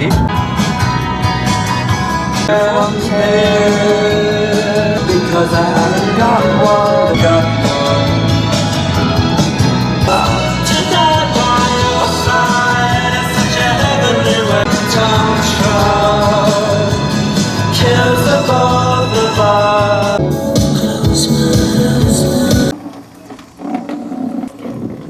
see? Because I haven't got one. To die by your side is such a heavenly way. Don't try, kills the both of us. Close my eyes.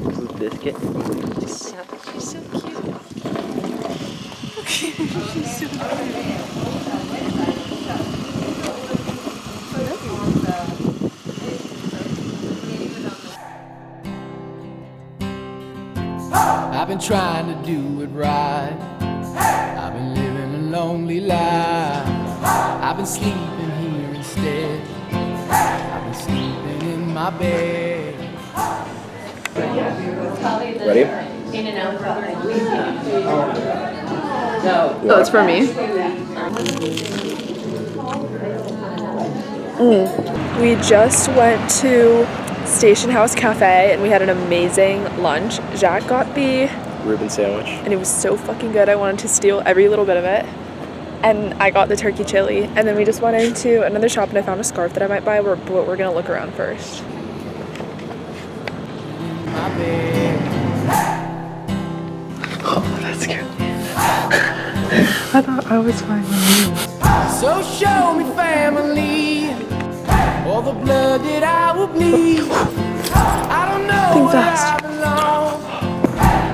Blue biscuit. She's so cute. She's so cute. I've been trying to do it right. I've been living a lonely life. I've been sleeping here instead. I've been sleeping in my bed. Ready? Oh, it's for me. We just went to Station House Cafe and we had an amazing lunch. Jack got the Reuben sandwich. and it was so fucking good. I wanted to steal every little bit of it. And I got the turkey chili. And then we just went into another shop and I found a scarf that I might buy, but we're gonna look around first. In my bed. Oh, that's good. I thought I was fine with you. So show me family, all the blood that I will bleed. I don't know Think where fast. I belong.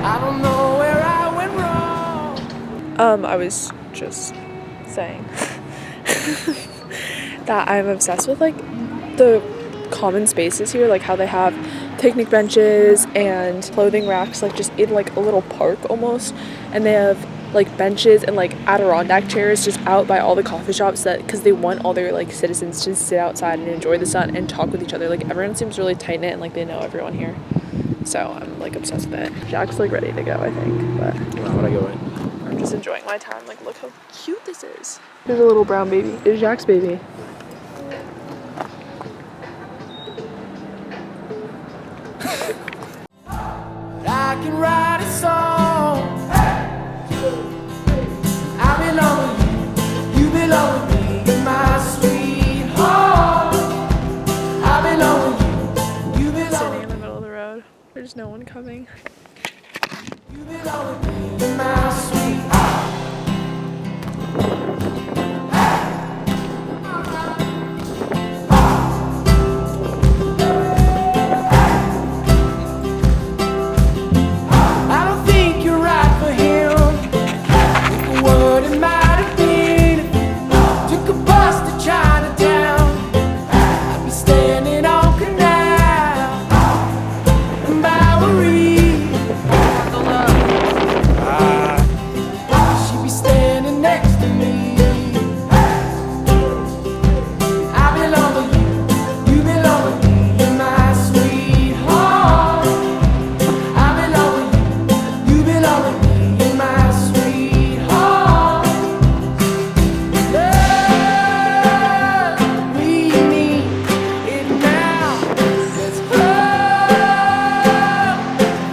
I don't know where I went wrong. I was just saying that I'm obsessed with like the common spaces here, like how they have picnic benches and clothing racks, like just in like a little park almost, and they have like benches and like Adirondack chairs just out by all the coffee shops, that because they want all their like citizens to sit outside and enjoy the sun and talk with each other. Like everyone seems really tight knit and like they know everyone here, so I'm like obsessed with it. Jack's like ready to go, I think, but Why would I go in? I'm just enjoying my time. Like, look how cute this is. There's a little brown baby. It's Jack's baby. I can write a song. I belong with you. You belong with me. You're my sweetheart. I belong with you. You belong Sitting in with the middle of the road. There's no one coming. You belong with me. You're my sweetheart. I don't think you're right for him. Look what it might have been. Took a bus to Chinatown. I'd be standing on Canal and Bowery. She'd be standing next to me. I belong with you. You belong with me. You're my sweetheart. I belong with you. You belong with me. You're my sweetheart. Love, we need it now. Let's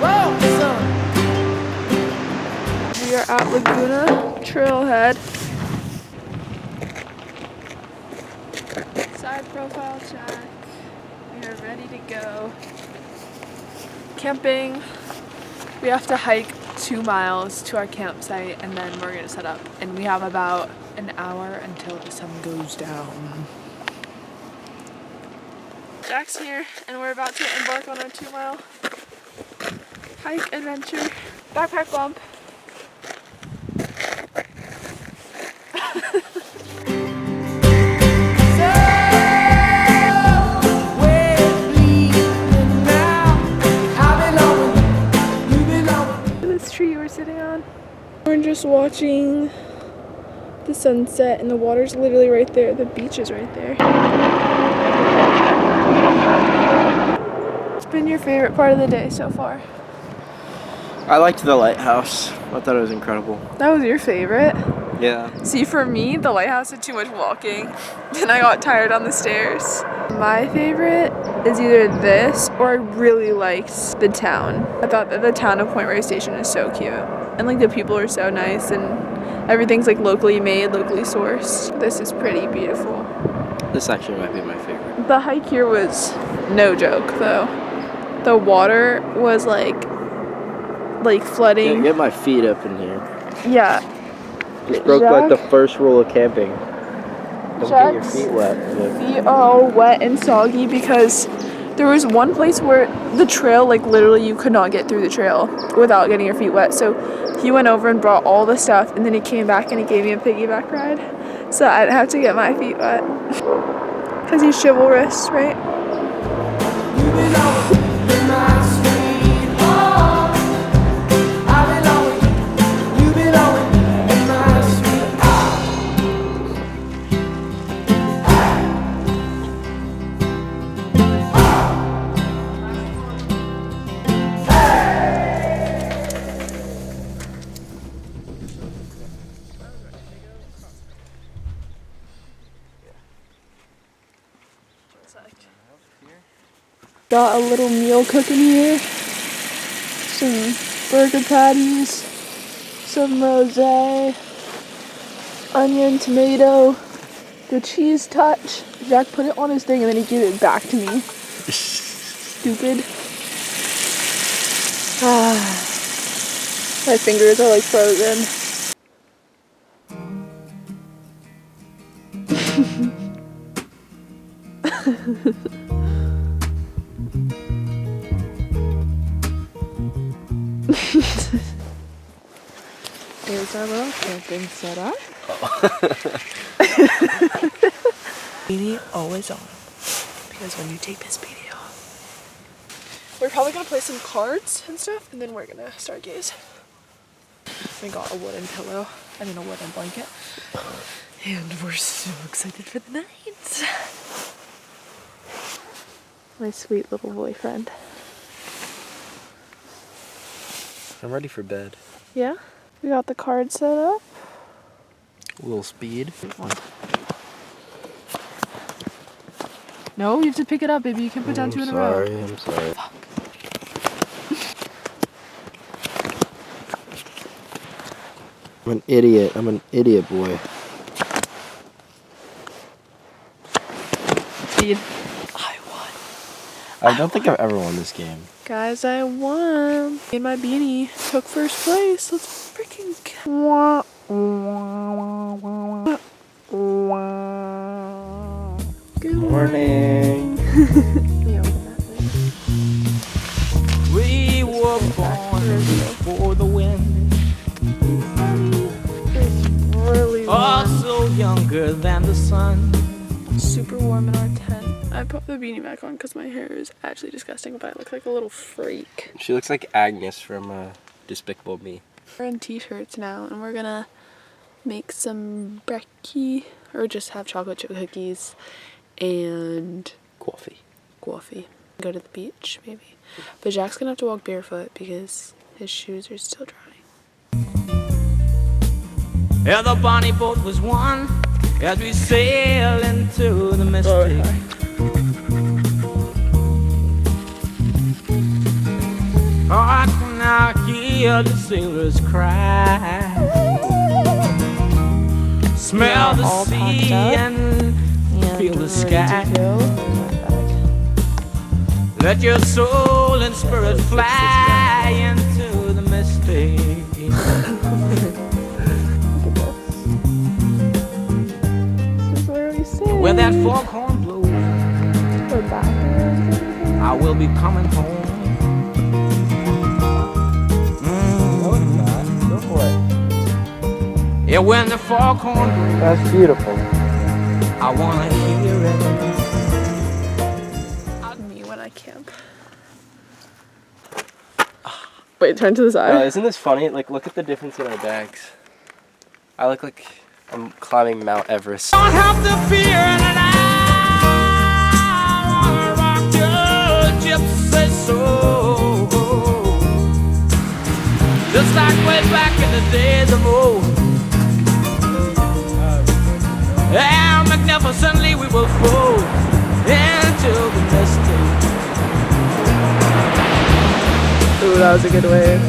focus on. We are at Laguna Trailhead. Side profile check. We are ready to go. Camping. We have to hike 2 miles to our campsite and then we're gonna set up. And we have about an hour until the sun goes down. Jack's here and we're about to embark on our 2-mile hike adventure. Backpack bump. This tree we're sitting on. We're just watching the sunset and the water's literally right there. The beach is right there. What's been your favorite part of the day so far? I liked the lighthouse. I thought it was incredible. That was your favorite? Yeah. See, for me, the lighthouse had too much walking and I got tired on the stairs. My favorite is either this or I really liked the town. I thought that the town of Point Reyes Station is so cute. And like the people are so nice and Everything's like locally made, locally sourced. This is pretty beautiful. This actually might be my favorite. The hike here was no joke though. The water was like flooding. Get my feet up in here. Yeah. Just broke like the first rule of camping. Don't get your Jack's feet wet. feet are all wet and soggy because there was one place where the trail, like literally you could not get through the trail without getting your feet wet. So he went over and brought all the stuff and then he came back and he gave me a piggyback ride. So I didn't have to get my feet wet. Because he's chivalrous, right? You belong in my sweet heart. I belong with you. You belong in my sweet heart. Got a little meal cooking here. Some burger patties, some rosé, onion, tomato, the cheese touch. Jack put it on his thing and then he gave it back to me. Stupid. My fingers are like frozen. Here's our little camping setup. Beanie always on, because when you take this beanie off, we're probably gonna play some cards and stuff, and then we're gonna stargaze. We got a wooden pillow, a wooden blanket, and we're so excited for the night. My sweet little boyfriend. I'm ready for bed. Yeah? We got the card set up. A little speed. No, you have to pick it up, baby. You can't put down two in a row. I'm sorry. Fuck. I'm an idiot. I'm an idiot boy. Speed. I won. I don't think I've ever won this game. Guys, I won. Me and my beanie took first place. Let's freaking go. Good Morning. We were born before the wind, It's really warm. also younger than the sun. Super warm in our tent. I put the beanie back on because my hair is actually disgusting, but I look like a little freak. She looks like Agnes from Despicable Me. We're in t-shirts now, and we're gonna make some brekkie, or just have chocolate chip cookies and Coffee. coffee. Go to the beach, maybe. But Jack's gonna have to walk barefoot because his shoes are still drying. Yeah, the bonnie boat was one as we sail into the mystic. Oh, I can now hear the sailors cry. Smell the all packed sea up and feel the ready sky. to go. Let your soul and spirit fly into the mystic. This is where we stay. Where that foghorn blows, We're back here. I will be coming home. Go for it. Yeah, when the foghorn blows, That's beautiful. I wanna hear it. Me when I camp. Wait, turn to the side. Isn't this funny? Like, look at the difference in our bags. I look like I'm climbing Mount Everest. Don't have to fear that I wanna rock your gypsy soul. Just like way back in the days of old. How magnificently we will fall into the mystic. Ooh, that was a good wave.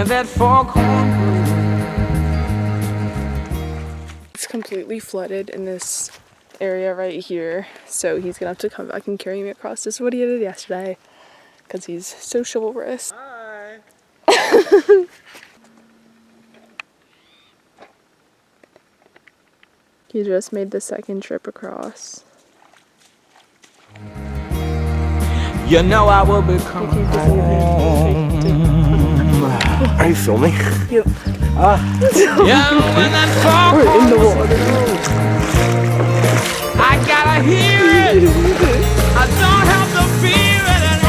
that foghorn. It's completely flooded in this area right here, so he's gonna have to come back and carry me across. This is what he did yesterday because he's so chivalrous. Hi. He just made the second trip across. You know I will be coming home. Are you filming? Yep. Yeah, when that We're in the foghorn, water. I gotta hear it. I don't have to feel it. And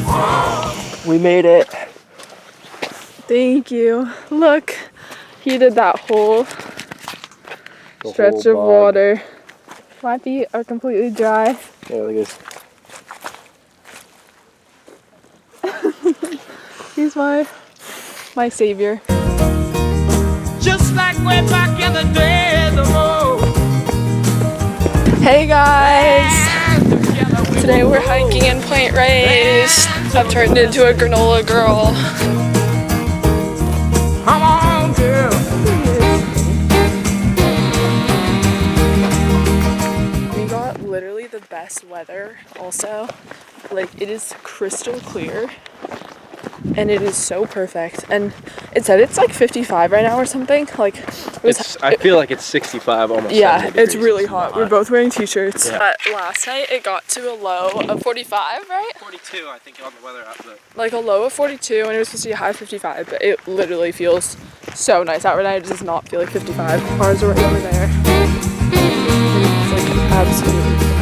I We made it. Thank you. Look, he did that whole The stretch whole of bog. water. My feet are completely dry. Yeah, look at this. He's my savior. just like way back in the days of old. Hey guys! Today we're hiking in Point Reyes. I've turned into a granola girl. Come on, girl. We got literally the best weather also. Like, it is crystal clear and it is so perfect. And it said it's like 55 right now or something. Like, it was, I feel like it's 65 almost. yeah, 70 it's degrees. really hot. We're both wearing t-shirts. Yeah. But last night it got to a low of 45, right? 42, I think, on the weather app. Like a low of 42 and it was supposed to be a high of 55, but it literally feels so nice out right now. It does not feel like 55. Cars are right over there. It's like absolutely